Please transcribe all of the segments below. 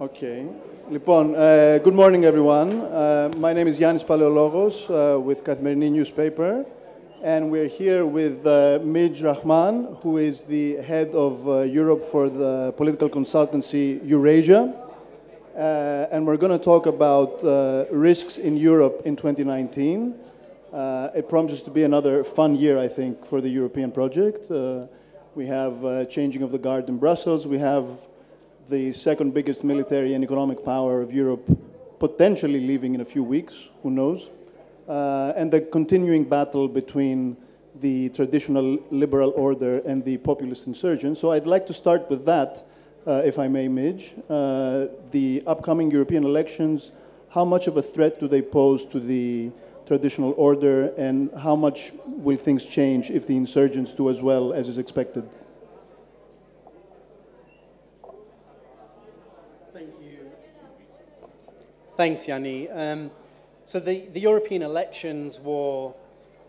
Okay. Good morning, everyone. My name is Yannis Paleologos with Kathimerini newspaper, and we're here with Rahman, who is the head of Europe for the political consultancy Eurasia. And we're going to talk about risks in Europe in 2019. It promises to be another fun year, I think, for the European project. We have changing of the guard in Brussels. We have the second biggest military and economic power of Europe potentially leaving in a few weeks, who knows? And the continuing battle between the traditional liberal order and the populist insurgents. So I'd like to start with that, if I may, Midge. The upcoming European elections, how much of a threat do they pose to the traditional order, and how much will things change if the insurgents do as well as is expected? Thank you. Thanks, Yanni. So the European elections were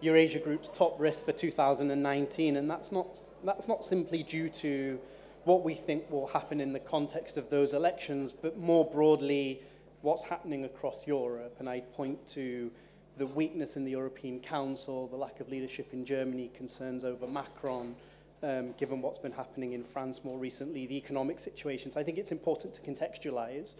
Eurasia Group's top risk for 2019, and that's not simply due to what we think will happen in the context of those elections, but more broadly, what's happening across Europe. And I'd point to the weakness in the European Council, the lack of leadership in Germany, concerns over Macron, given what's been happening in France more recently, the economic situation. So I think it's important to contextualize.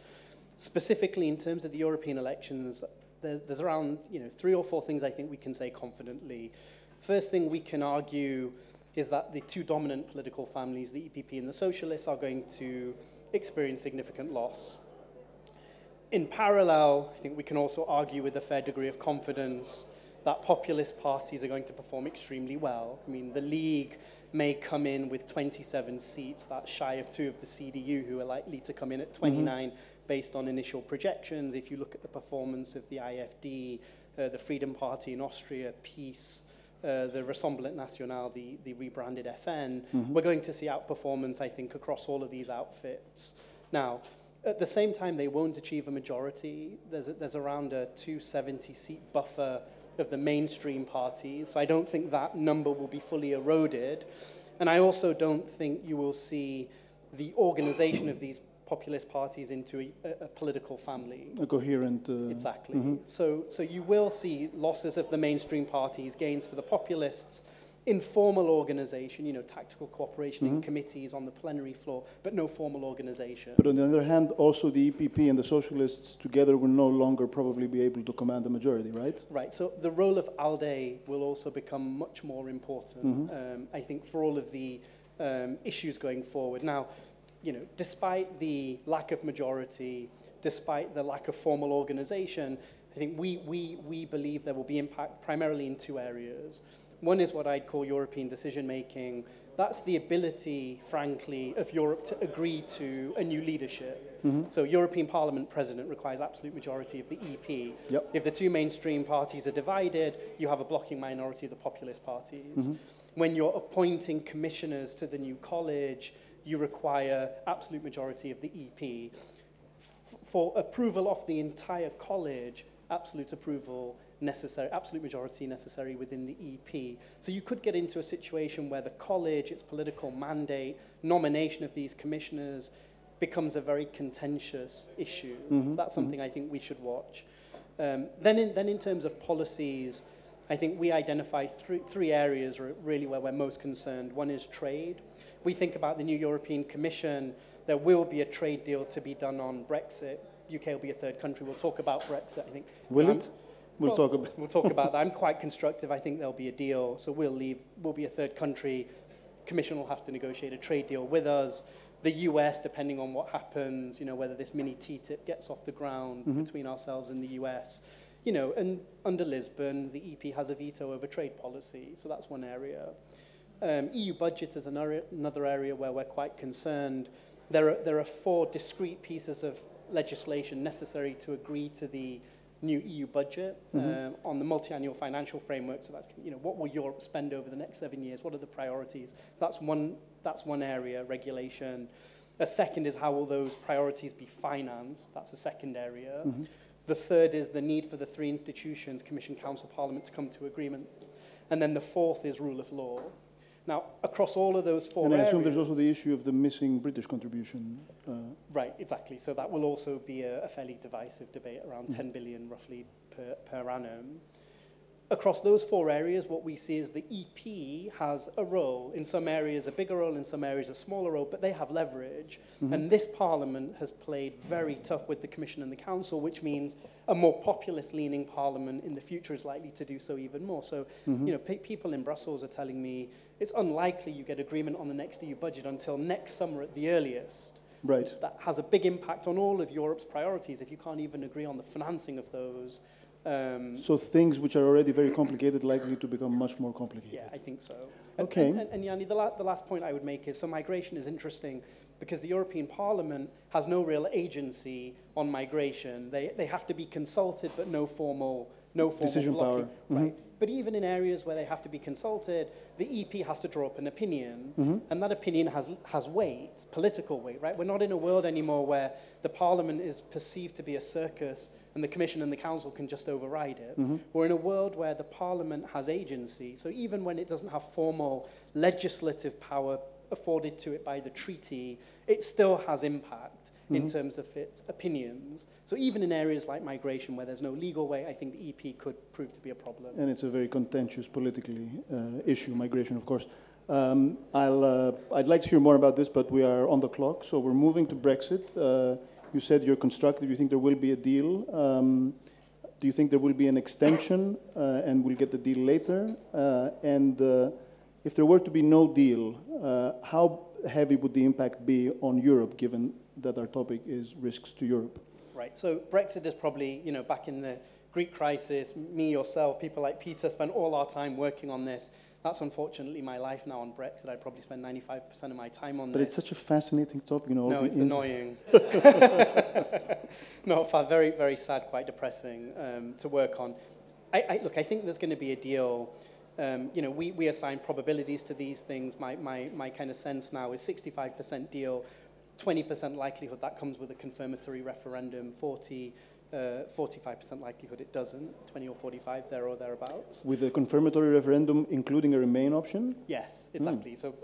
Specifically in terms of the European elections, there's around 3 or 4 things I think we can say confidently. First thing we can argue is that the two dominant political families, the EPP and the Socialists, are going to experience significant loss. In parallel, I think we can also argue with a fair degree of confidence that populist parties are going to perform extremely well. I mean, the League may come in with 27 seats, that's shy of 2 of the CDU, who are likely to come in at 29 based on initial projections. If you look at the performance of the IFD, the Freedom Party in Austria, PiS, the Rassemblement National, the rebranded FN, we're going to see outperformance, I think, across all of these outfits. Now, at the same time, they won't achieve a majority. There's around a 270-seat buffer of the mainstream parties, so I don't think that number will be fully eroded. And I also don't think you will see the organization of these populist parties into a political family. A coherent... Exactly. So you will see losses of the mainstream parties, gains for the populists, informal organization, tactical cooperation in committees on the plenary floor, but no formal organization. But on the other hand, also the EPP and the Socialists together will no longer probably be able to command a majority, right? Right, so the role of ALDE will also become much more important, I think, for all of the issues going forward. Now, despite the lack of majority, despite the lack of formal organization, I think we believe there will be impact primarily in 2 areas. One is what I'd call European decision-making. That's the ability, frankly, of Europe to agree to a new leadership. So European Parliament President requires absolute majority of the EP. Yep. If the 2 mainstream parties are divided, you have a blocking minority of the populist parties. When you're appointing commissioners to the new college, you require absolute majority of the EP. For approval of the entire college, absolute majority necessary within the EP. So you could get into a situation where the college, its political mandate, nomination of these commissioners becomes a very contentious issue. So that's something I think we should watch. Then in terms of policies, I think we identify 3 areas really where we're most concerned. One is trade. We think about the new European Commission, there will be a trade deal to be done on Brexit. UK will be a 3rd country. We'll talk about Brexit, I think. Will it? We'll talk about that. I'm quite constructive. I think there'll be a deal. So we'll be a 3rd country. Commission will have to negotiate a trade deal with us. The US, depending on what happens, whether this mini TTIP gets off the ground between ourselves and the US, and under Lisbon, the EP has a veto over trade policy. So that's one area. EU budget is another area where we're quite concerned. There are 4 discrete pieces of legislation necessary to agree to the new EU budget on the multi-annual financial framework. So that's, what will Europe spend over the next 7 years? What are the priorities? That's one area, regulation. A second is how will those priorities be financed? That's a second area. The third is the need for the 3 institutions, Commission, Council, Parliament, to come to agreement. And then the fourth is rule of law. Now, across all of those four areas... And I assume areas, there's also the issue of the missing British contribution. Right, exactly. So that will also be a fairly divisive debate, around 10 billion roughly per annum. Across those four areas, what we see is the EP has a role. In some areas, a bigger role, in some areas, a smaller role, but they have leverage. And this Parliament has played very tough with the Commission and the Council, which means a more populist-leaning Parliament in the future is likely to do so even more. So, you know, people in Brussels are telling me it's unlikely you get agreement on the next EU budget until next summer at the earliest. Right. That has a big impact on all of Europe's priorities if you can't even agree on the financing of those. So things which are already very complicated likely to become much more complicated. Yeah, I think so. Okay. And Yanni, the last point I would make is, so migration is interesting because the European Parliament has no real agency on migration. They have to be consulted, but no formal decision blocking. power. Right. But even in areas where they have to be consulted, the EP has to draw up an opinion, and that opinion has weight, political weight, right? We're not in a world anymore where the Parliament is perceived to be a circus and the Commission and the Council can just override it. We're in a world where the Parliament has agency, so even when it doesn't have formal legislative power afforded to it by the treaty, it still has impact in terms of its opinions. So even in areas like migration where there's no legal way, I think the EP could prove to be a problem. And it's a very contentious politically issue, migration, of course. I'd like to hear more about this, but we are on the clock, so we're moving to Brexit. You said you're constructive, you think there will be a deal. Do you think there will be an extension and we'll get the deal later? And if there were to be no deal, how heavy would the impact be on Europe, given that our topic is risks to Europe? Right, so Brexit is probably, you know, back in the Greek crisis, me, yourself, people like Peter spent all our time working on this. That's unfortunately my life now on Brexit. I probably spend 95% of my time on this. But it's such a fascinating topic, you know. No, it's annoying. No, very, very sad, quite depressing to work on. Look, I think there's going to be a deal. You know, we assign probabilities to these things. My kind of sense now is 65% deal, 20% likelihood that comes with a confirmatory referendum, 45% likelihood it doesn't, 20 or 45, there or thereabouts. With a confirmatory referendum including a Remain option? Yes, exactly. So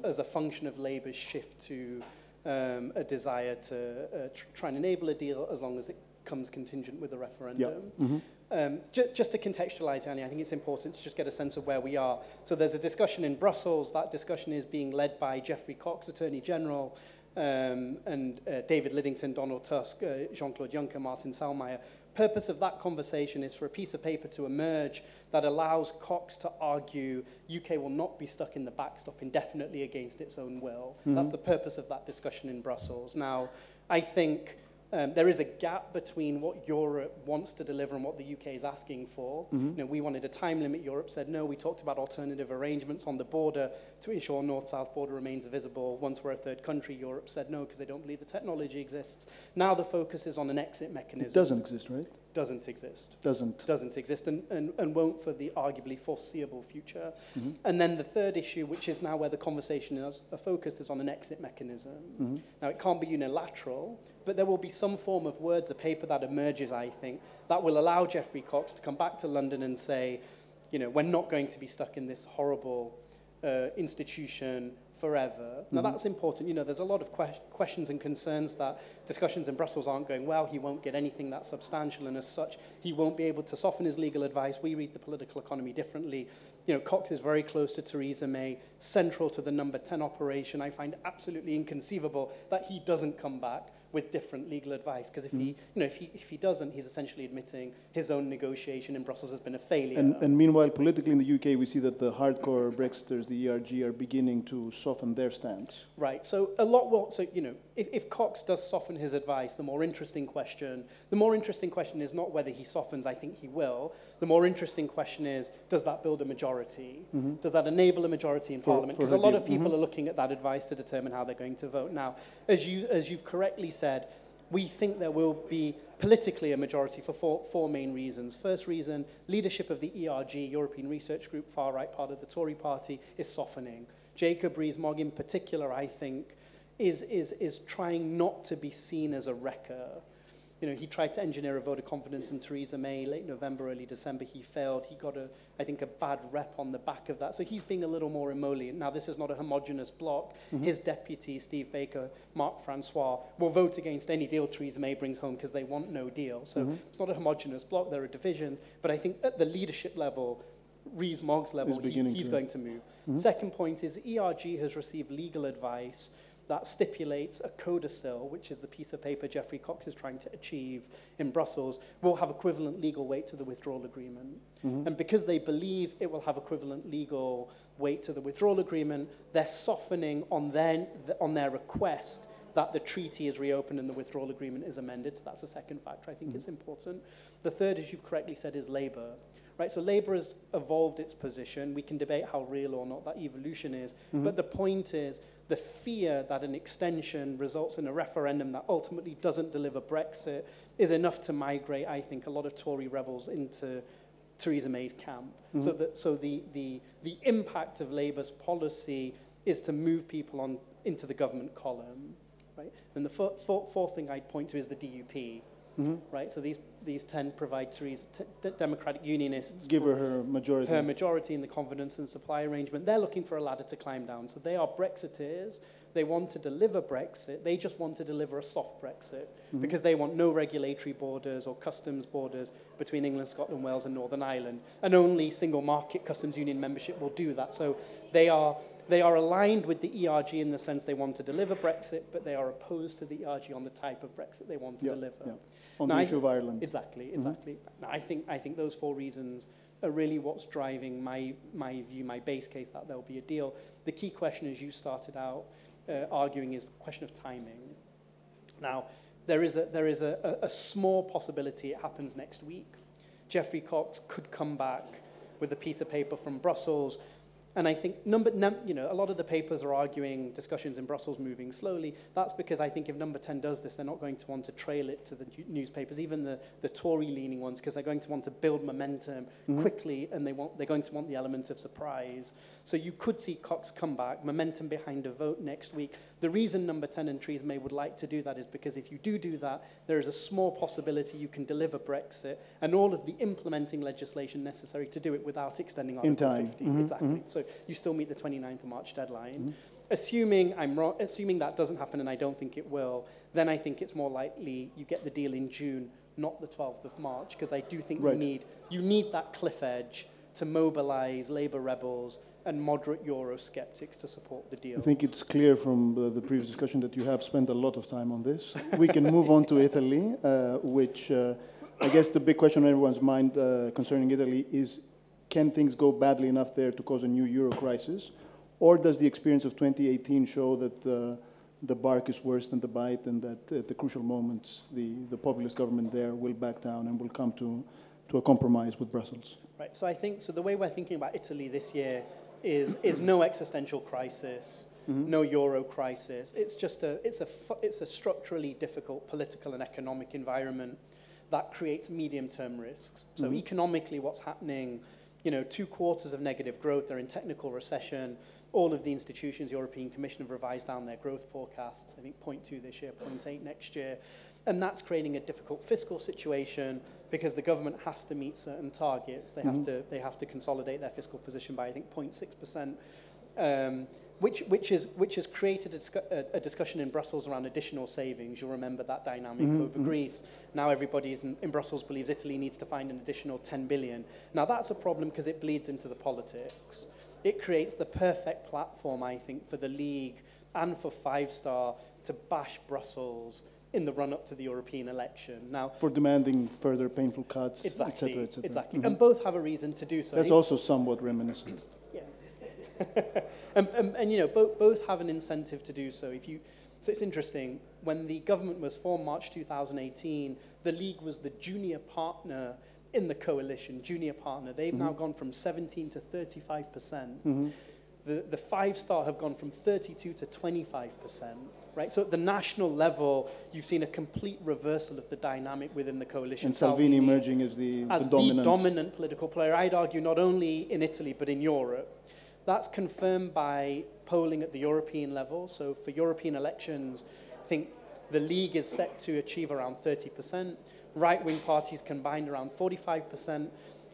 as a function of Labour's shift to a desire to try and enable a deal as long as it comes contingent with a referendum. Yep. Just to contextualise, Yanni, I think it's important to just get a sense of where we are. So there's a discussion in Brussels. That discussion is being led by Geoffrey Cox, Attorney General, and David Lidington, Donald Tusk, Jean-Claude Juncker, Martin Selmayr. Purpose of that conversation is for a piece of paper to emerge that allows Cox to argue UK will not be stuck in the backstop indefinitely against its own will. That's the purpose of that discussion in Brussels. Now, I think there is a gap between what Europe wants to deliver and what the UK is asking for. You know, we wanted a time limit. Europe said no. We talked about alternative arrangements on the border to ensure north-south border remains visible. Once we're a third country, Europe said no because they don't believe the technology exists. Now the focus is on an exit mechanism. It doesn't exist, right? Doesn't exist. Doesn't exist and won't for the arguably foreseeable future. And then the third issue, which is now where the conversation is focused, is on an exit mechanism. Now, it can't be unilateral, but there will be some form of words, a paper that emerges, I think, that will allow Geoffrey Cox to come back to London and say, you know, we're not going to be stuck in this horrible institution forever. Now, that's important. You know, there's a lot of questions and concerns that discussions in Brussels aren't going well. He won't get anything that substantial, and as such, he won't be able to soften his legal advice. We read the political economy differently. You know, Cox is very close to Theresa May, central to the Number 10 operation. I find absolutely inconceivable that he doesn't come back with different legal advice, because if he, you know, if he doesn't, he's essentially admitting his own negotiation in Brussels has been a failure. And meanwhile, politically in the UK, we see that the hardcore Brexiters, the ERG, are beginning to soften their stance. Right. So a lot will. So you know, if Cox does soften his advice, the more interesting question is not whether he softens. I think he will. The more interesting question is, does that build a majority? Does that enable a majority in Parliament? Because a lot of people are looking at that advice to determine how they're going to vote. Now, as you've correctly said, we think there will be politically a majority for four main reasons. First reason, leadership of the ERG, European Research Group, far-right part of the Tory party, is softening. Jacob Rees-Mogg in particular, I think, is trying not to be seen as a wrecker. he tried to engineer a vote of confidence in Theresa May late November, early December. He failed. He got, I think, a bad rep on the back of that. So he's being a little more emollient. Now, this is not a homogenous bloc. His deputy, Steve Baker, Marc Francois, will vote against any deal Theresa May brings home because they want no deal. So it's not a homogenous bloc. There are divisions. But I think at the leadership level, Rees-Mogg's level, he's going to move. Second point is ERG has received legal advice that stipulates a codicil, which is the piece of paper Geoffrey Cox is trying to achieve in Brussels, will have equivalent legal weight to the withdrawal agreement. And because they believe it will have equivalent legal weight to the withdrawal agreement, they're softening on their request that the treaty is reopened and the withdrawal agreement is amended. So that's the second factor I think is important. The third, as you've correctly said, is Labour. Right, so Labour has evolved its position. We can debate how real or not that evolution is, but the point is the fear that an extension results in a referendum that ultimately doesn't deliver Brexit is enough to migrate, I think, a lot of Tory rebels into Theresa May's camp. So the impact of Labour's policy is to move people into the government column. Right? And the fourth thing I'd point to is the DUP. Right, so these 10 provide Theresa, Democratic Unionists. Give her majority. Her majority in the confidence and supply arrangement. They're looking for a ladder to climb down. So they are Brexiteers. They want to deliver Brexit. They just want to deliver a soft Brexit because they want no regulatory borders or customs borders between England, Scotland, Wales, and Northern Ireland. And only single market customs union membership will do that. So they are aligned with the ERG in the sense they want to deliver Brexit, but they are opposed to the ERG on the type of Brexit they want to deliver. Yeah. On the issue of Ireland. Exactly. Now, I think those four reasons are really what's driving my view, my base case that there'll be a deal. The key question, as you started out arguing, is the question of timing. Now, there is a small possibility it happens next week. Geoffrey Cox could come back with a piece of paper from Brussels. And I think a lot of the papers are arguing discussions in Brussels moving slowly. That's because I think if Number 10 does this, they're not going to want to trail it to the newspapers, even the Tory-leaning ones, because they're going to want to build momentum quickly, and they're going to want the element of surprise. So you could see Cox come back, momentum behind a vote next week. The reason Number 10 and Theresa May would like to do that is because if you do that, there is a small possibility you can deliver Brexit and all of the implementing legislation necessary to do it without extending Article 50. Exactly. So you still meet the 29th of March deadline. Assuming I'm wrong, assuming that doesn't happen, and I don't think it will, then I think it's more likely you get the deal in June, not the 12th of March, because I do think you need that cliff edge to mobilize Labour rebels and moderate Eurosceptics to support the deal. I think it's clear from the previous discussion that you have spent a lot of time on this. We can move on to Italy, which I guess the big question on everyone's mind concerning Italy is, can things go badly enough there to cause a new euro crisis? Or does the experience of 2018 show that the bark is worse than the bite, and that at the crucial moments the populist government there will back down and will come to a compromise with Brussels? Right. So I think the way we're thinking about Italy this year is no existential crisis, no euro crisis. It's just a structurally difficult political and economic environment that creates medium-term risks. So economically, what's happening? 2 quarters of negative growth. They're in technical recession. All of the institutions, European Commission, have revised down their growth forecasts. I think 0.2 this year, 0.8 next year. And that's creating a difficult fiscal situation because the government has to meet certain targets. They have to consolidate their fiscal position by, I think, 0.6%, which has created a discussion in Brussels around additional savings. You'll remember that dynamic over Greece. Now everybody in Brussels believes Italy needs to find an additional 10 billion. Now that's a problem because it bleeds into the politics. It creates the perfect platform, I think, for the League and for Five Star to bash Brussels in the run-up to the European election. Now, for demanding further painful cuts, exactly, et cetera. Exactly, and both have a reason to do so. That's also somewhat reminiscent. Yeah, and both have an incentive to do so. So it's interesting. When the government was formed, March 2018, the League was the junior partner in the coalition. They've now gone from 17 to 35%. The Five Star have gone from 32 to 25%. Right? So at the national level, you've seen a complete reversal of the dynamic within the coalition. And Salvini emerging as the dominant political player, I'd argue, not only in Italy, but in Europe. That's confirmed by polling at the European level. So for European elections, I think The League is set to achieve around 30%. Right-wing parties combined around 45%.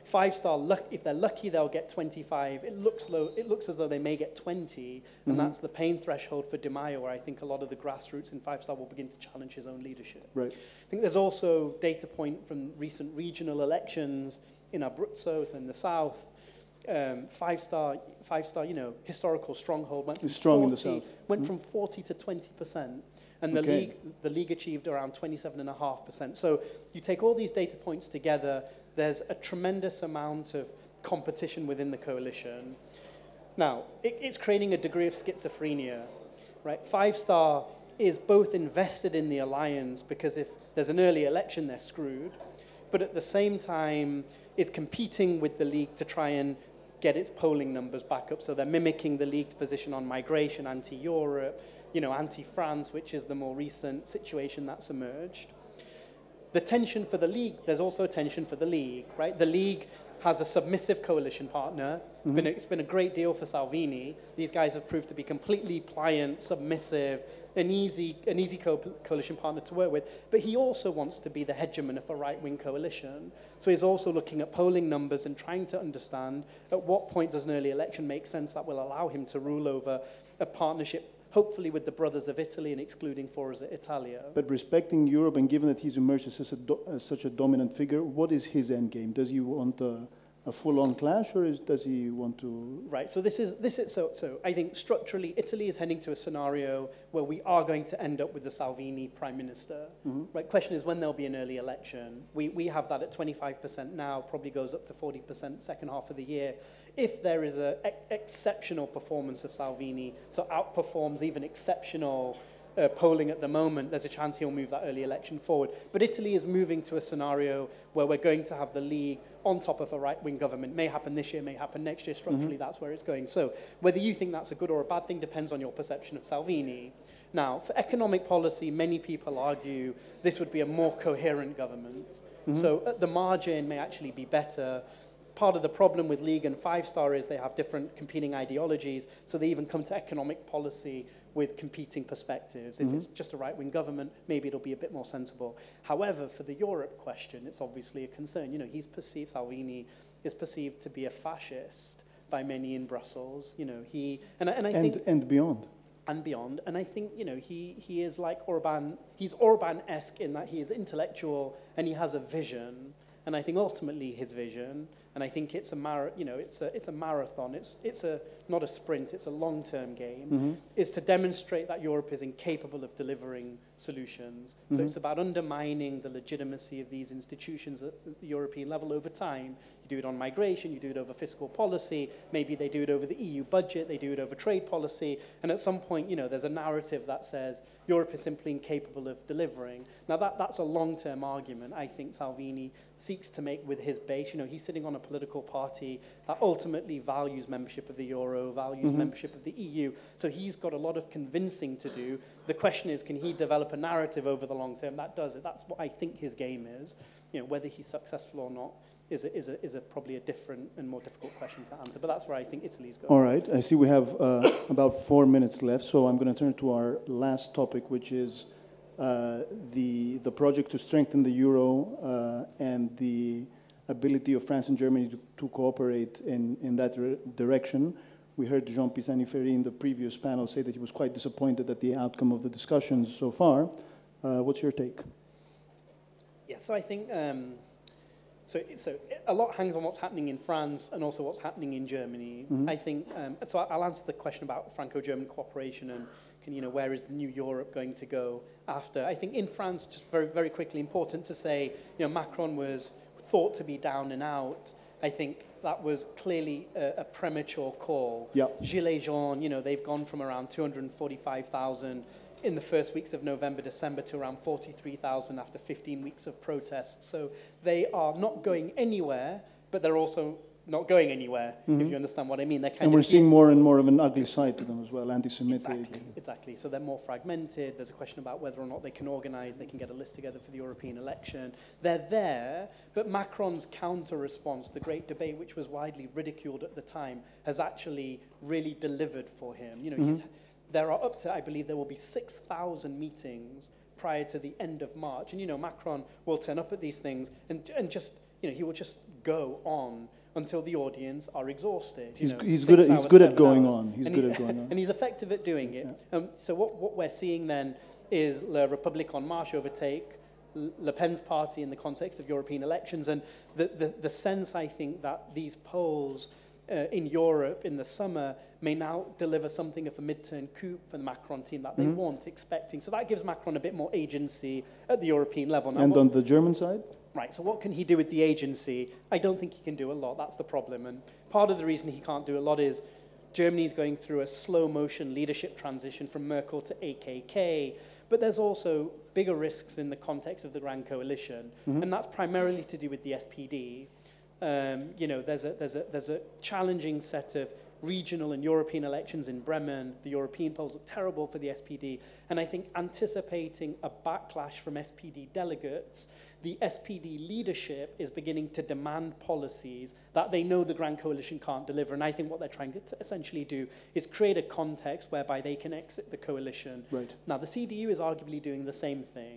Five-star, if they're lucky, they'll get 25. It looks low. It looks as though they may get 20, and that's the pain threshold for Di Maio, where I think a lot of the grassroots in Five-star will begin to challenge his own leadership. Right. I think there's also data point from recent regional elections in Abruzzo, so in the south. Five-star, historical stronghold went from strong in the south. Went from 40 to 20%. And the league achieved around 27.5%. So you take all these data points together, there's a tremendous amount of competition within the coalition. Now, it's creating a degree of schizophrenia, right? Five-star is both invested in the alliance because if there's an early election, they're screwed, but at the same time, is competing with the League to try and get its polling numbers back up. So they're mimicking the League's position on migration, anti-Europe, anti-France, which is the more recent situation that's emerged. The tension for the League, there's also a tension for the League, right? The League has a submissive coalition partner. It's been a great deal for Salvini. These guys have proved to be completely pliant, submissive, an easy coalition partner to work with. But he also wants to be the hegemon of a right-wing coalition. So he's also looking at polling numbers and trying to understand at what point does an early election make sense that will allow him to rule over a partnership, hopefully with the brothers of Italy and excluding Forza Italia. But respecting Europe and given that he's emerged as such a dominant figure, what is his end game? Does he want a full-on clash, or does he want to? Right. So so I think structurally, Italy is heading to a scenario where we are going to end up with the Salvini prime minister. Right. Question is when there'll be an early election. We have that at 25% now. Probably goes up to 40% second half of the year. If there is an exceptional performance of Salvini, so outperforms even exceptional polling at the moment, there's a chance he'll move that early election forward. But Italy is moving to a scenario where we're going to have the League on top of a right-wing government. May happen this year, may happen next year. Structurally, that's where it's going. So whether you think that's a good or a bad thing depends on your perception of Salvini. Now, for economic policy, many people argue this would be a more coherent government. So at the margin may actually be better. Part of the problem with League and Five-Star is they have different competing ideologies, so they even come to economic policy with competing perspectives. If it's just a right-wing government, maybe it'll be a bit more sensible. However, for the Europe question, it's obviously a concern. Salvini is perceived to be a fascist by many in Brussels. I think and beyond. And beyond. And I think, he is like Orban. He's Orban-esque in that he is intellectual and he has a vision. And I think ultimately his vision, and I think it's a marathon. It's not a sprint. It's a long-term game. Is to demonstrate that Europe is incapable of delivering solutions. So it's about undermining the legitimacy of these institutions at the European level over time. You do it on migration. You do it over fiscal policy. Maybe they do it over the EU budget. They do it over trade policy. And at some point, there's a narrative that says Europe is simply incapable of delivering. Now that's a long-term argument. I think Salvini seeks to make with his base. He's sitting on a political party that ultimately values membership of the Euro, values membership of the EU. So he's got a lot of convincing to do. The question is, can he develop a narrative over the long term that does it? That's what I think his game is. Whether he's successful or not is probably a different and more difficult question to answer. But that's where I think Italy's going. All right. I see we have about 4 minutes left, so I'm going to turn to our last topic, which is the project to strengthen the euro and the ability of France and Germany to cooperate in that direction. We heard Jean Pisani-Ferry in the previous panel say that he was quite disappointed at the outcome of the discussions so far. What's your take? Yeah, so I think so a lot hangs on what's happening in France and also what's happening in Germany. I think so. I'll answer the question about Franco-German cooperation and where is the new Europe going to go after. I think in France, just very, very quickly, important to say, Macron was thought to be down and out. I think that was clearly a premature call. Yep. Gilets jaunes, they've gone from around 245,000 in the first weeks of November, December to around 43,000 after 15 weeks of protests. So they are not going anywhere, but they're also not going anywhere, if you understand what I mean. And we're seeing more and more of an ugly side to them as well, anti-Semitic. Exactly. So they're more fragmented. There's a question about whether or not they can organize, they can get a list together for the European election. They're there, but Macron's counter-response, the great debate, which was widely ridiculed at the time, has actually really delivered for him. There are up to, I believe, there will be 6,000 meetings prior to the end of March. And, you know, Macron will turn up at these things and just, you know, he will just go on until the audience are exhausted. He's good at going on. And he's effective at doing it. Yeah. So what we're seeing then is La République En Marche overtake Le Pen's party in the context of European elections. And the sense, I think, that these polls in Europe in the summer may now deliver something of a midterm coup for the Macron team that they weren't expecting. So that gives Macron a bit more agency at the European level. Now, and on the German side? Right, so what can he do with the agency? I don't think he can do a lot, that's the problem. And part of the reason he can't do a lot is Germany's going through a slow motion leadership transition from Merkel to AKK, but there's also bigger risks in the context of the Grand Coalition, and that's primarily to do with the SPD. You know, there's a challenging set of regional and European elections in Bremen. The European polls look terrible for the SPD, and I think anticipating a backlash from SPD delegates, the SPD leadership is beginning to demand policies that they know the Grand Coalition can't deliver. And I think what they're trying to essentially do is create a context whereby they can exit the coalition. Right. Now, the CDU is arguably doing the same thing,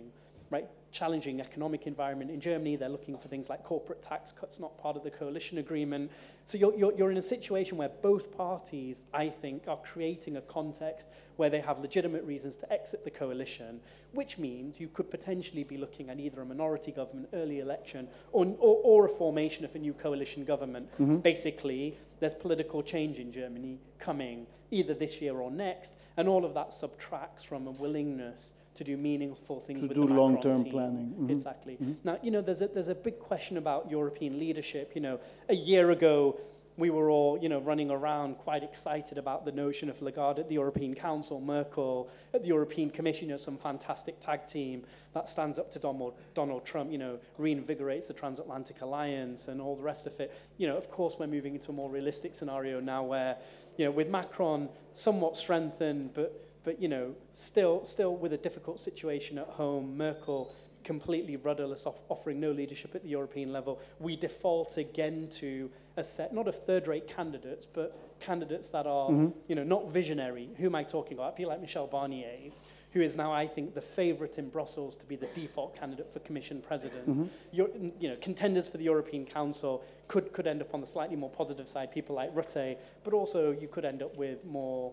right? Challenging economic environment in Germany. They're looking for things like corporate tax cuts, not part of the coalition agreement. So you're in a situation where both parties, I think, are creating a context where they have legitimate reasons to exit the coalition, which means you could potentially be looking at either a minority government, early election, or a formation of a new coalition government. Basically, there's political change in Germany coming either this year or next, and all of that subtracts from a willingness to do meaningful things with the Macron long-term team. planning. Exactly. Now, you know, there's a big question about European leadership. You know, a year ago, we were all, you know, running around quite excited about the notion of Lagarde at the European Council, Merkel at the European Commission, you know, some fantastic tag team that stands up to Donald Trump, you know, reinvigorates the transatlantic alliance and all the rest of it. You know, of course, we're moving into a more realistic scenario now where, you know, with Macron somewhat strengthened, but you know, still with a difficult situation at home, Merkel completely rudderless, offering no leadership at the European level, we default again to a set, not of third-rate candidates, but candidates that are, you know, not visionary. Who am I talking about? People like Michel Barnier, who is now, I think, the favourite in Brussels to be the default candidate for Commission President. You know, contenders for the European Council could end up on the slightly more positive side, people like Rutte, but also you could end up with more,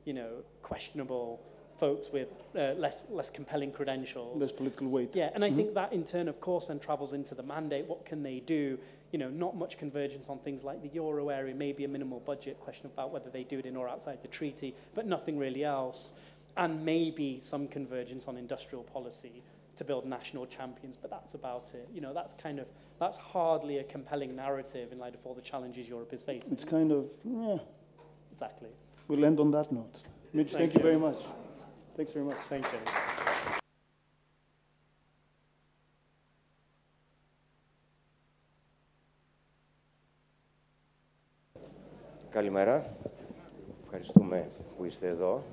you know, questionable folks with less compelling credentials. Less political weight. Yeah, and I think that in turn, of course, then travels into the mandate. What can they do? You know, not much convergence on things like the euro area, maybe a minimal budget, question about whether they do it in or outside the treaty, but nothing really else. And maybe some convergence on industrial policy to build national champions, but that's about it. You know, that's hardly a compelling narrative in light of all the challenges Europe is facing. It's kind of, yeah. Exactly. We'll end on that note. Mitch, thank you very much. Thanks very much. Thank you. Καλημέρα. Ευχαριστούμε που είστε εδώ.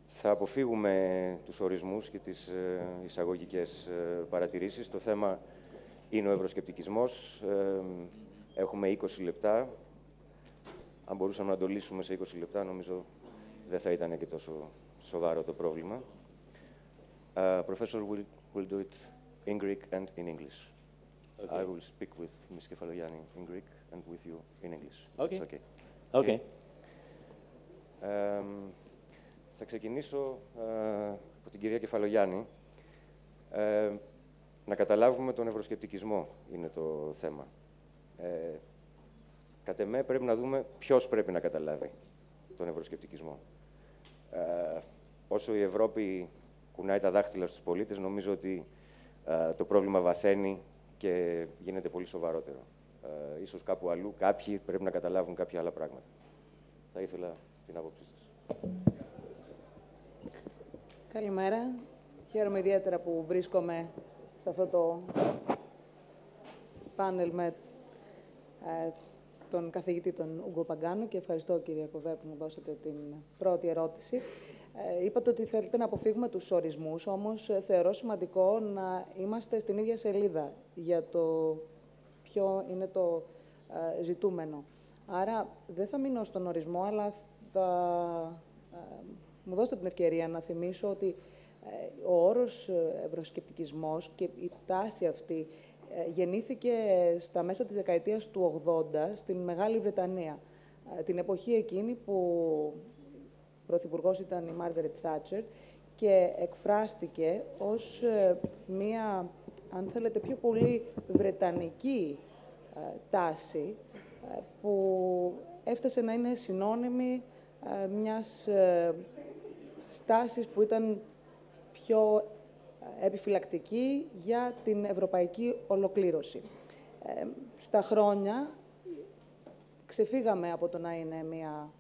Θα αποφύγουμε τους ορισμούς και τις εισαγωγικές παρατηρήσεις. Το θέμα είναι ο ευρωσκεπτικισμός. Έχουμε 20 λεπτά. Αν μπορούσαμε να το λύσουμε σε 20 λεπτά, νομίζω δεν θα ήταν και τόσο σοβαρό το πρόβλημα. Professor will do it in Greek and in English. Okay. I will speak with Ms. Kefalogianni in Greek and with you in English. Okay. It's okay. Okay. Θα ξεκινήσω από την κυρία Κεφαλογιάννη. Να καταλάβουμε τον ευρωσκεπτικισμό είναι το θέμα. Κατ' εμέ πρέπει να δούμε ποιος πρέπει να καταλάβει τον ευρωσκεπτικισμό. Όσο η Ευρώπη κουνάει τα δάχτυλα στους πολίτες, νομίζω ότι το πρόβλημα βαθαίνει και γίνεται πολύ σοβαρότερο. Ίσως κάπου αλλού κάποιοι πρέπει να καταλάβουν κάποια άλλα πράγματα. Θα ήθελα την άποψή σας. Καλημέρα. Χαίρομαι ιδιαίτερα που βρίσκομαι σε αυτό το πάνελ με τον καθηγητή τον Ούγκο Παγκάνο και ευχαριστώ, κυρία Κοβέ, που μου δώσατε την πρώτη ερώτηση. Είπατε ότι θέλετε να αποφύγουμε τους ορισμούς, όμως θεωρώ σημαντικό να είμαστε στην ίδια σελίδα για το ποιο είναι το ζητούμενο. Άρα δεν θα μείνω στον ορισμό, αλλά θα μου δώσετε την ευκαιρία να θυμίσω ότι ο όρος ευρωσκεπτικισμός και η τάση αυτή γεννήθηκε στα μέσα της δεκαετίας του 80 στην Μεγάλη Βρετανία. Την εποχή εκείνη που πρωθυπουργός ήταν η Μάργαρετ Θάτσερ και εκφράστηκε ως μία, αν θέλετε, πιο πολύ βρετανική τάση που έφτασε να είναι συνώνυμη μιας στάσης που ήταν πιο επιφυλακτική για την ευρωπαϊκή ολοκλήρωση. Στα χρόνια ξεφύγαμε από το να είναι μια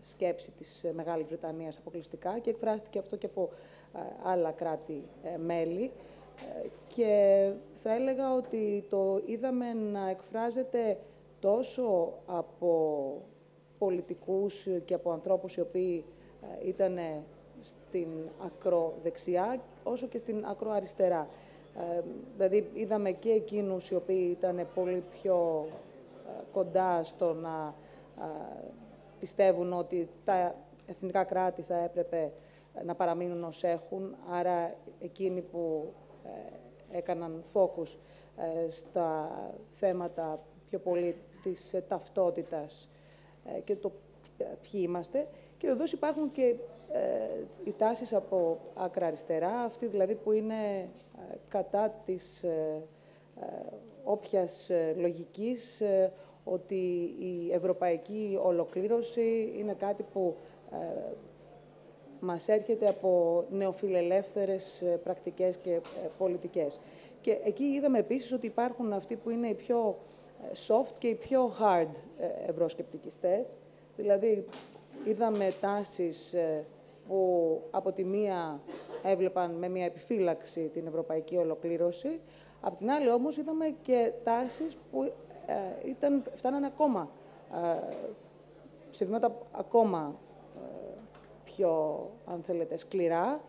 σκέψη της Μεγάλης Βρετανίας αποκλειστικά και εκφράστηκε αυτό και από άλλα κράτη-μέλη και θα έλεγα ότι το είδαμε να εκφράζεται τόσο από πολιτικούς και από ανθρώπους οι οποίοι ήταν στην ακροδεξιά, όσο και στην ακροαριστερά. Δηλαδή, είδαμε και εκείνους οι οποίοι ήταν πολύ πιο κοντά στο να πιστεύουν ότι τα εθνικά κράτη θα έπρεπε να παραμείνουν ως έχουν, άρα εκείνοι που έκαναν focus στα θέματα πιο πολύ της ταυτότητας και το ποιοι είμαστε. Και βεβαίως υπάρχουν και οι τάσεις από άκρα αριστερά, αυτοί δηλαδή που είναι κατά της όποιας λογικής ότι η ευρωπαϊκή ολοκλήρωση είναι κάτι που μας έρχεται από νεοφιλελεύθερες πρακτικές και πολιτικές. Και εκεί είδαμε επίσης ότι υπάρχουν αυτοί που είναι οι πιο soft και οι πιο hard ευρωσκεπτικιστές. Δηλαδή, είδαμε τάσεις που από τη μία έβλεπαν με μια επιφύλαξη την ευρωπαϊκή ολοκλήρωση, απ' την άλλη όμως είδαμε και τάσεις που φτάνανε ακόμα σε βήματα ακόμα πιο, αν θέλετε, σκληρά,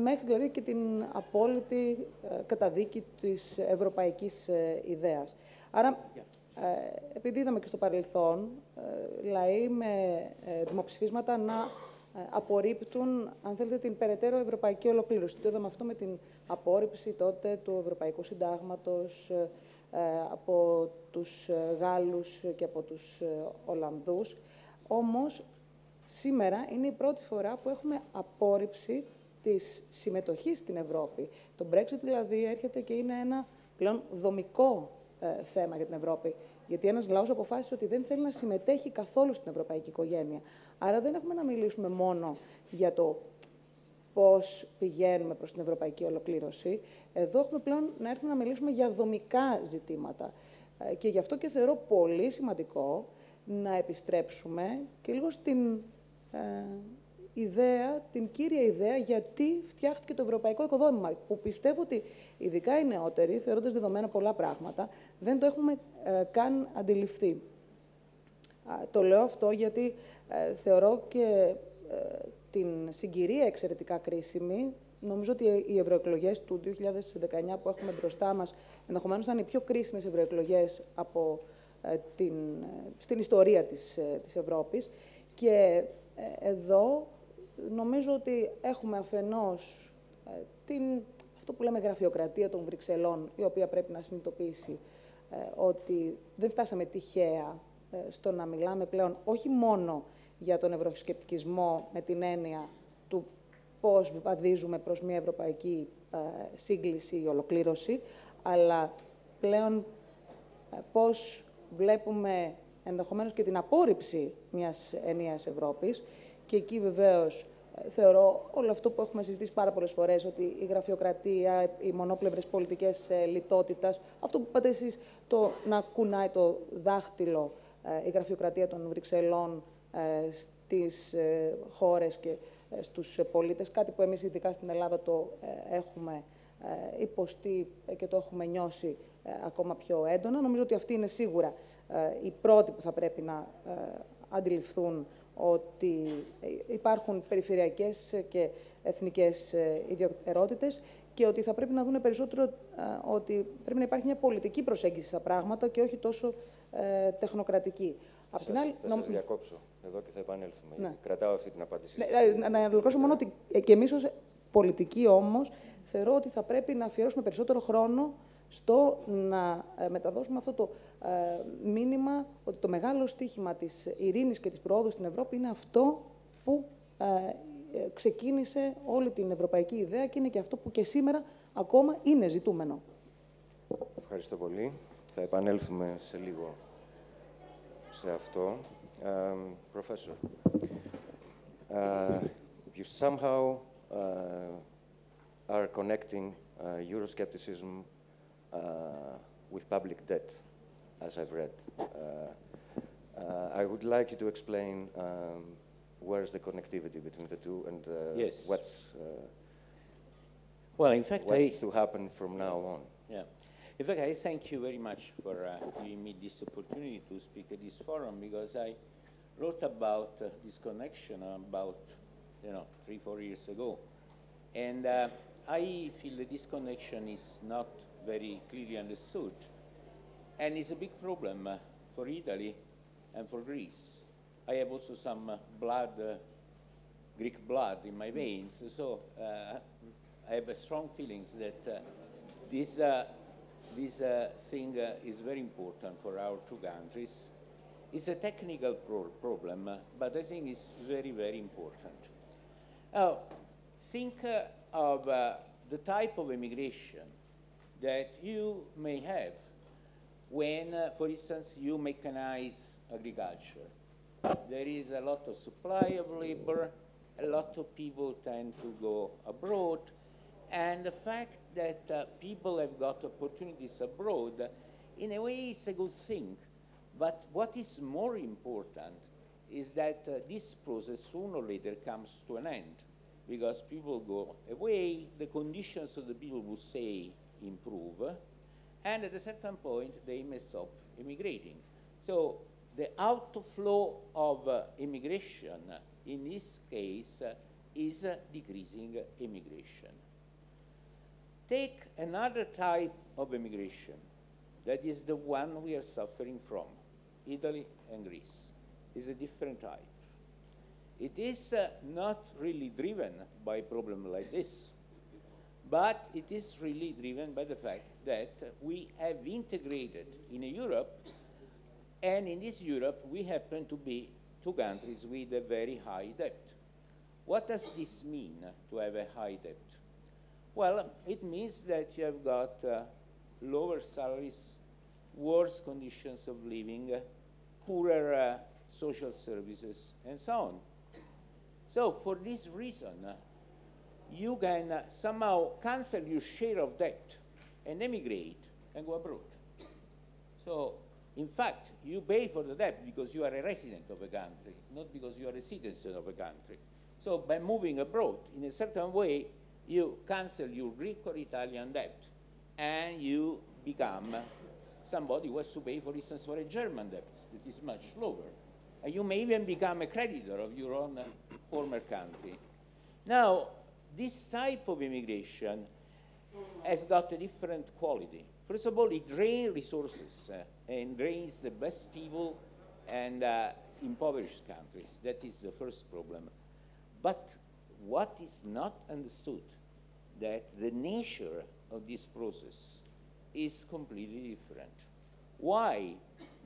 μέχρι δηλαδή και την απόλυτη καταδίκη της ευρωπαϊκής ιδέας. Άρα, επειδή είδαμε και στο παρελθόν λαοί με δημοψηφίσματα να απορρίπτουν, αν θέλετε, την περαιτέρω ευρωπαϊκή ολοκλήρωση. Το είδαμε αυτό με την απόρριψη τότε του Ευρωπαϊκού Συντάγματος από τους Γάλλους και από τους Ολλανδούς. Όμως, σήμερα είναι η πρώτη φορά που έχουμε απόρριψη της συμμετοχής στην Ευρώπη. Το Brexit, δηλαδή, έρχεται και είναι ένα πλέον δομικό θέμα για την Ευρώπη. Γιατί ένας λαός αποφάσισε ότι δεν θέλει να συμμετέχει καθόλου στην ευρωπαϊκή οικογένεια. Άρα δεν έχουμε να μιλήσουμε μόνο για το πώς πηγαίνουμε προς την ευρωπαϊκή ολοκλήρωση. Εδώ έχουμε πλέον να έρθουμε να μιλήσουμε για δομικά ζητήματα. Και γι' αυτό και θεωρώ πολύ σημαντικό να επιστρέψουμε και λίγο στην ιδέα, την κύρια ιδέα γιατί φτιάχτηκε το ευρωπαϊκό οικοδόμημα, που πιστεύω ότι ειδικά οι νεότεροι, θεωρώντας δεδομένα πολλά πράγματα, δεν το έχουμε καν αντιληφθεί. Το λέω αυτό γιατί θεωρώ και την συγκυρία εξαιρετικά κρίσιμη. Νομίζω ότι οι ευρωεκλογές του 2019 που έχουμε μπροστά μας ενδεχομένως θα είναι οι πιο κρίσιμες ευρωεκλογές από στην ιστορία της Ευρώπης. Και εδώ νομίζω ότι έχουμε αφενός αυτό που λέμε γραφειοκρατία των Βρυξελών, η οποία πρέπει να συνειδητοποιήσει ότι δεν φτάσαμε τυχαία στο να μιλάμε πλέον όχι μόνο για τον ευρωσκεπτικισμό με την έννοια του πώς βαδίζουμε προς μια ευρωπαϊκή σύγκληση ή ολοκλήρωση, αλλά πλέον πώς βλέπουμε ενδεχομένως και την απόρριψη μιας ενιαίας Ευρώπης. Και εκεί βεβαίως θεωρώ όλο αυτό που έχουμε συζητήσει πάρα πολλές φορές, ότι η γραφειοκρατία, οι μονόπλευρες πολιτικές λιτότητας, αυτό που είπατε εσείς, το να κουνάει το δάχτυλο η γραφειοκρατία των Βρυξελών στις χώρες και στους πολίτες, κάτι που εμείς ειδικά στην Ελλάδα το έχουμε υποστεί και το έχουμε νιώσει ακόμα πιο έντονα. Νομίζω ότι αυτοί είναι σίγουρα οι πρώτοι που θα πρέπει να αντιληφθούν ότι υπάρχουν περιφερειακές και εθνικές ιδιαιτερότητες και ότι θα πρέπει να δουν περισσότερο ότι πρέπει να υπάρχει μια πολιτική προσέγγιση στα πράγματα και όχι τόσο τεχνοκρατική. Απ' την άλλη, θα σας διακόψω εδώ και θα επανέλθουμε. Ναι. Κρατάω αυτή την απάντηση. Να ολοκληρώσω μόνο ότι και εμείς ως πολιτικοί όμως θεωρώ ότι θα πρέπει να αφιερώσουμε περισσότερο χρόνο στο να μεταδώσουμε αυτό το μήνυμα ότι το μεγάλο στίχημα της ειρήνης και της προόδου στην Ευρώπη είναι αυτό που ξεκίνησε όλη την ευρωπαϊκή ιδέα και είναι και αυτό που και σήμερα ακόμα είναι ζητούμενο. Ευχαριστώ πολύ. Θα επανέλθουμε σε λίγο σε αυτό. Professor, you somehow are connecting Euroscepticism with public debt, as I've read. I would like you to explain where's the connectivity between the two and Yes. what's Well, in fact, what's to happen from now on. Yeah. In fact, I thank you very much for giving me this opportunity to speak at this forum, because I wrote about this connection about 3-4 years ago, and I feel that this connection is not very clearly understood, and it's a big problem for Italy and for Greece. I have also some Greek blood in my veins, so I have strong feelings that this thing is very important for our two countries. It's a technical problem, but I think it's very, very important. Now, think of the type of immigration that you may have when, for instance, you mechanize agriculture. There is a lot of supply of labor, a lot of people tend to go abroad, and the fact that people have got opportunities abroad, in a way, is a good thing. But what is more important is that this process sooner or later comes to an end, because people go away, the conditions of the people who stay improve, and at a certain point, they may stop immigrating. So the outflow of immigration, in this case, is decreasing immigration. Take another type of immigration, that is the one we are suffering from, Italy and Greece. It's a different type. It is not really driven by a problem like this, but it is really driven by the fact that we have integrated in Europe, and in this Europe we happen to be two countries with a very high debt. What does this mean, to have a high debt? Well, it means that you have got lower salaries, worse conditions of living, poorer social services, and so on. So for this reason, you can somehow cancel your share of debt and emigrate and go abroad. So, in fact, you pay for the debt because you are a resident of a country, not because you are a citizen of a country. So by moving abroad, in a certain way, you cancel your Greek or Italian debt, and you become somebody who has to pay, for instance, for a German debt that is much lower. And you may even become a creditor of your own former country. Now, this type of immigration has got a different quality. First of all, it drains resources and drains the best people and impoverished countries. That is the first problem. But what is not understood, that the nature of this process is completely different. Why?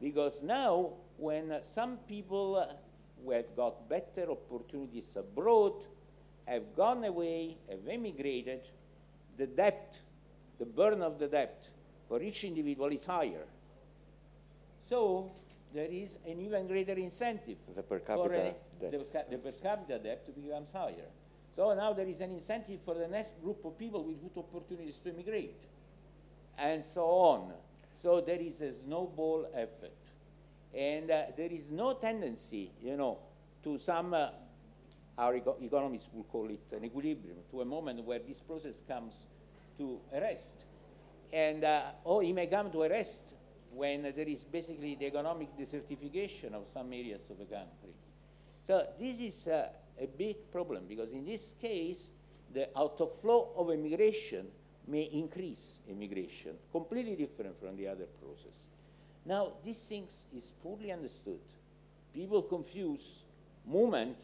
Because now, when some people who have got better opportunities abroad have gone away, have emigrated, the debt, the burden of the debt for each individual is higher. So there is an even greater incentive The per capita debt. the per capita debt becomes higher. So now there is an incentive for the next group of people with good opportunities to immigrate, and so on. So there is a snowball effect. And there is no tendency, to some, our economists will call it an equilibrium, to a moment where this process comes to a rest. And, or it may come to a rest when there is basically the economic desertification of some areas of the country. So this is a big problem, because in this case, the outflow of immigration may increase immigration, completely different from the other process. Now, these things is poorly understood people confuse movement,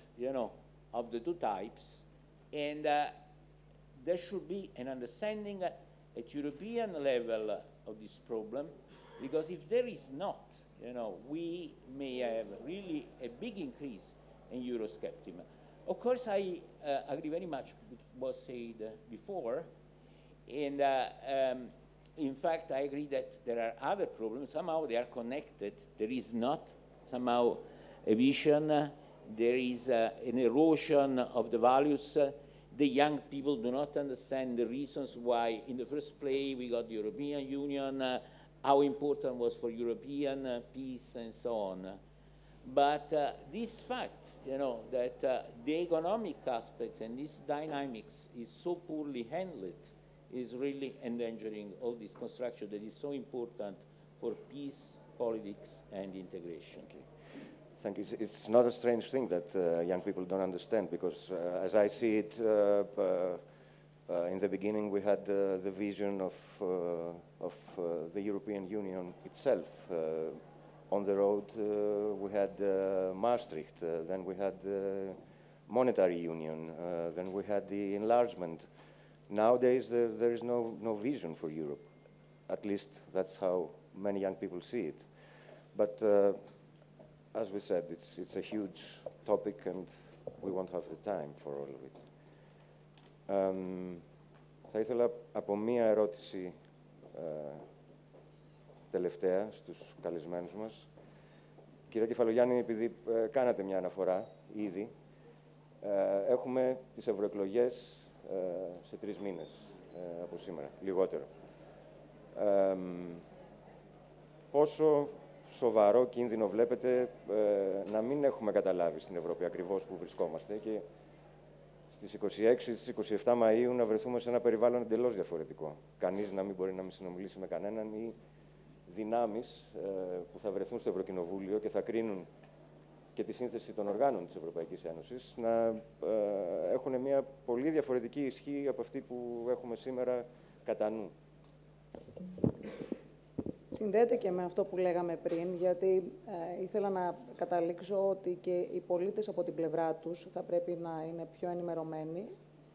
of the two types, and there should be an understanding at European level of this problem, because if there is not, we may have really a big increase in Euroscepticism. Of course, I agree very much with what was said before, and in fact, I agree that there are other problems. Somehow they are connected. There is not somehow a vision. There is an erosion of the values. The young people do not understand the reasons why, in the first place, we got the European Union, how important was for European peace, and so on. But this fact, that the economic aspect and this dynamics is so poorly handled is really endangering all this construction that is so important for peace, politics, and integration. Okay. Thank you. It's not a strange thing that young people don't understand, because as I see it, in the beginning we had the vision of the European Union itself. On the road we had Maastricht, then we had monetary union, then we had the enlargement. Nowadays there is no vision for Europe. At least that's how many young people see it. But as we said, it's a huge topic and we won't have the time for all of it. Θα ήθελα από μία ερώτηση τελευταία στους καλεσμένους μας. Κύριε Κεφαλογιάννη, επειδή κάνατε μια αναφορά ήδη, έχουμε τις ευρωεκλογές σε 3 μήνες από σήμερα, λιγότερο. Πόσο σοβαρό κίνδυνο βλέπετε να μην έχουμε καταλάβει στην Ευρώπη ακριβώς που βρισκόμαστε και στις 26, στις 27 Μαΐου να βρεθούμε σε ένα περιβάλλον εντελώς διαφορετικό. Κανείς να μην μπορεί να μην συνομιλήσει με κανέναν ή δυνάμεις που θα βρεθούν στο Ευρωκοινοβούλιο και θα κρίνουν και τη σύνθεση των οργάνων της Ευρωπαϊκής Ένωσης να έχουν μια πολύ διαφορετική ισχύ από αυτή που έχουμε σήμερα κατά νου. Συνδέεται και με αυτό που λέγαμε πριν, γιατί ήθελα να καταλήξω ότι και οι πολίτες από την πλευρά τους θα πρέπει να είναι πιο ενημερωμένοι.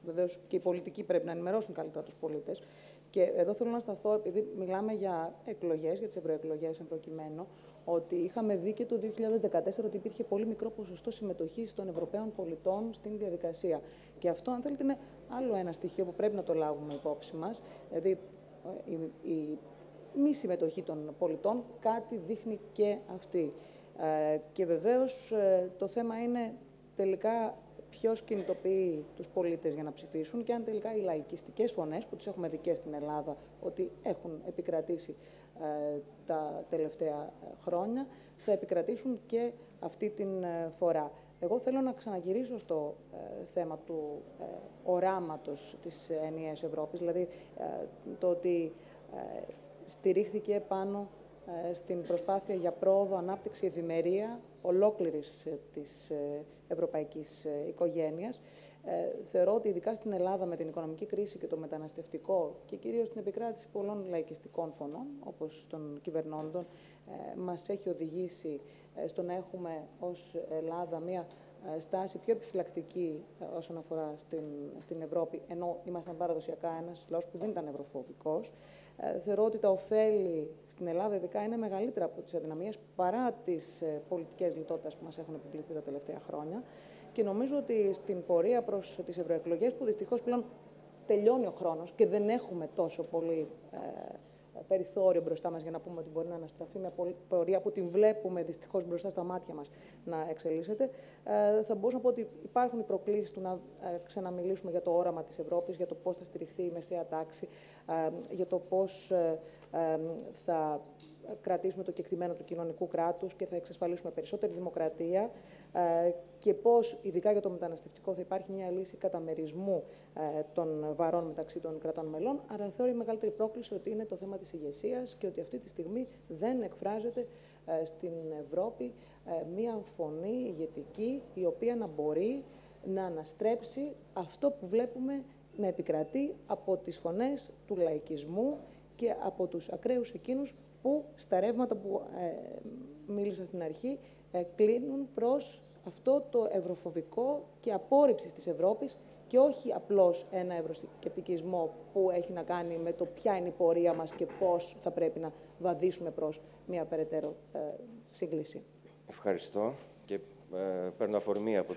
Βεβαίως και οι πολιτικοί πρέπει να ενημερώσουν καλύτερα τους πολίτες. Και εδώ θέλω να σταθώ, επειδή μιλάμε για εκλογές, για τις ευρωεκλογές εν προκειμένου, ότι είχαμε δει και το 2014 ότι υπήρχε πολύ μικρό ποσοστό συμμετοχής των Ευρωπαίων πολιτών στην διαδικασία. Και αυτό, αν θέλετε, είναι άλλο ένα στοιχείο που πρέπει να το λάβουμε υπόψη μας. Δηλαδή, η μη συμμετοχή των πολιτών κάτι δείχνει και αυτή. Και βεβαίως το θέμα είναι τελικά ποιος κινητοποιεί τους πολίτες για να ψηφίσουν και αν τελικά οι λαϊκιστικές φωνές, που τις έχουμε δει και στην Ελλάδα, ότι έχουν επικρατήσει τα τελευταία χρόνια, θα επικρατήσουν και αυτή την φορά. Εγώ θέλω να ξαναγυρίσω στο θέμα του οράματος της ενιαίας Ευρώπης, δηλαδή το ότι στηρίχθηκε πάνω στην προσπάθεια για πρόοδο, ανάπτυξη, ευημερία ολόκληρης της ευρωπαϊκής οικογένειας. Θεωρώ ότι ειδικά στην Ελλάδα με την οικονομική κρίση και το μεταναστευτικό και κυρίως την επικράτηση πολλών λαϊκιστικών φωνών, όπως των κυβερνώντων, μας έχει οδηγήσει στο να έχουμε ως Ελλάδα μία στάση πιο επιφυλακτική όσον αφορά στην Ευρώπη, ενώ ήμασταν παραδοσιακά ένας λαός που δεν ήταν ευρωφοβικός. Θεωρώ ότι τα ωφέλη στην Ελλάδα ειδικά είναι μεγαλύτερα από τις αδυναμίες παρά τις πολιτικές λιτότητας που μας έχουν επιβληθεί τα τελευταία χρόνια. Και νομίζω ότι στην πορεία προς τις ευρωεκλογές, που δυστυχώς πλέον τελειώνει ο χρόνος και δεν έχουμε τόσο πολύ περιθώριο μπροστά μας για να πούμε ότι μπορεί να αναστραφεί μια πορεία που την βλέπουμε δυστυχώς μπροστά στα μάτια μας να εξελίσσεται, θα μπορούσα να πω ότι υπάρχουν οι προκλήσεις του να ξαναμιλήσουμε για το όραμα της Ευρώπης, για το πώς θα στηριχθεί η μεσαία τάξη, για το πώς θα κρατήσουμε το κεκτημένο του κοινωνικού κράτους και θα εξασφαλίσουμε περισσότερη δημοκρατία και πώς, ειδικά για το μεταναστευτικό, θα υπάρχει μια λύση καταμερισμού των βαρών μεταξύ των κρατών μελών. Άρα θεωρώ η μεγαλύτερη πρόκληση ότι είναι το θέμα της ηγεσίας και ότι αυτή τη στιγμή δεν εκφράζεται στην Ευρώπη μια φωνή ηγετική η οποία να μπορεί να αναστρέψει αυτό που βλέπουμε να επικρατεί από τις φωνές του λαϊκισμού και από τους ακραίους εκείνους που στα ρεύματα που μίλησα στην αρχή κλείνουν προς αυτό το ευρωφοβικό και απόρριψη της Ευρώπης και όχι απλώς ένα ευρωσκεπτικισμό που έχει να κάνει με το ποια είναι η πορεία μας και πώς θα πρέπει να βαδίσουμε προς μια περαιτέρω σύγκληση. Ευχαριστώ και παίρνω αφορμή από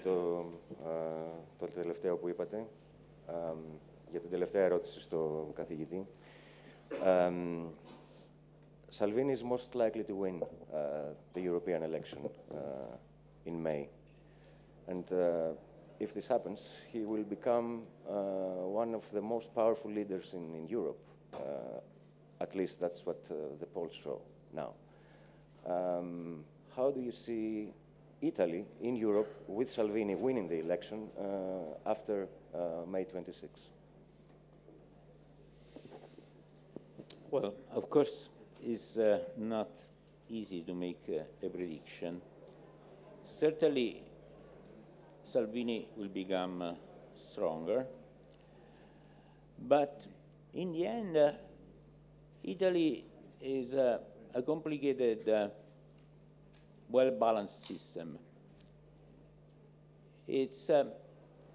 το τελευταίο που είπατε για την τελευταία ερώτηση στο καθηγητή. Salvini is most likely to win the European election in May. And if this happens, he will become one of the most powerful leaders in Europe. At least that's what the polls show now. How do you see Italy in Europe with Salvini winning the election after May 26? Well, of course, it's not easy to make a prediction. Certainly, Salvini will become stronger. But in the end, Italy is a complicated, well-balanced system. It's,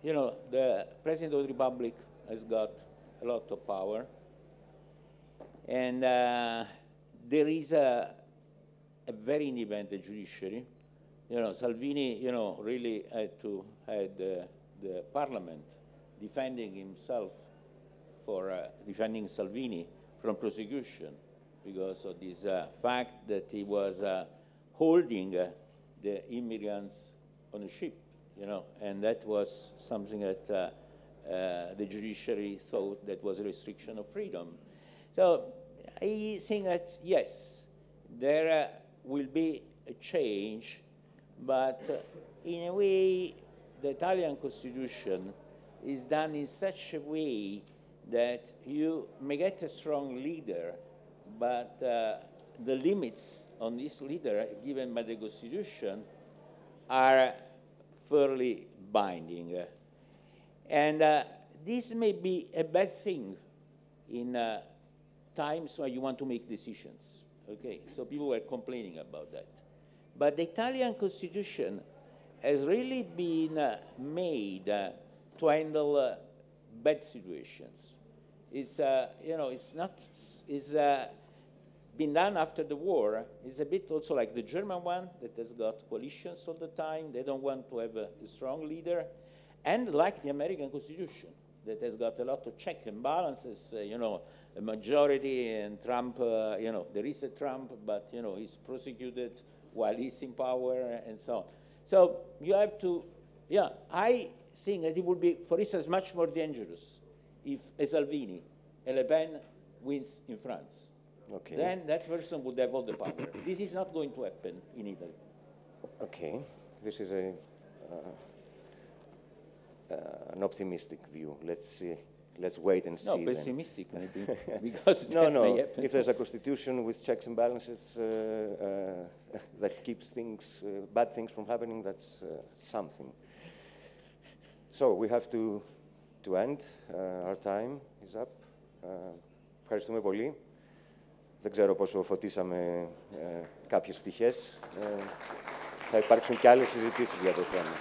you know, the President of the Republic has got a lot of power. And there is a very independent judiciary. You know, Salvini, you know, really had to have the parliament defending himself for defending Salvini from prosecution because of this fact that he was holding the immigrants on a ship, you know, and that was something that the judiciary thought that was a restriction of freedom. So I think that, yes, there will be a change, but in a way, the Italian constitution is done in such a way that you may get a strong leader, but the limits on this leader given by the constitution are fairly binding. And this may be a bad thing in times when you want to make decisions. Okay, so people were complaining about that. But the Italian constitution has really been made to handle bad situations. It's, you know, it's not, it's been done after the war. It's a bit also like the German one that has got coalitions all the time. They don't want to have a strong leader. And like the American Constitution that has got a lot of check and balances, you know, a majority and Trump, you know, there is a Trump, but, you know, he's prosecuted while he's in power and so on. So you have to, yeah, I think that it would be, for instance, much more dangerous if a Salvini, a Le Pen wins in France. Okay. Then that person would have all the power. This is not going to happen in Italy. Okay, this is an optimistic view. Let's see. Let's wait and see. No, pessimistic maybe, because No, that may no. happen. If there's a constitution with checks and balances that keeps things, bad things from happening, that's something. So we have to end. Our time is up. Ευχαριστούμε πολύ. Δεν ξέρω πόσο φωτίσαμε κάποιες πτυχές. Θα υπάρξουν και άλλες συζητήσεις για το θέμα.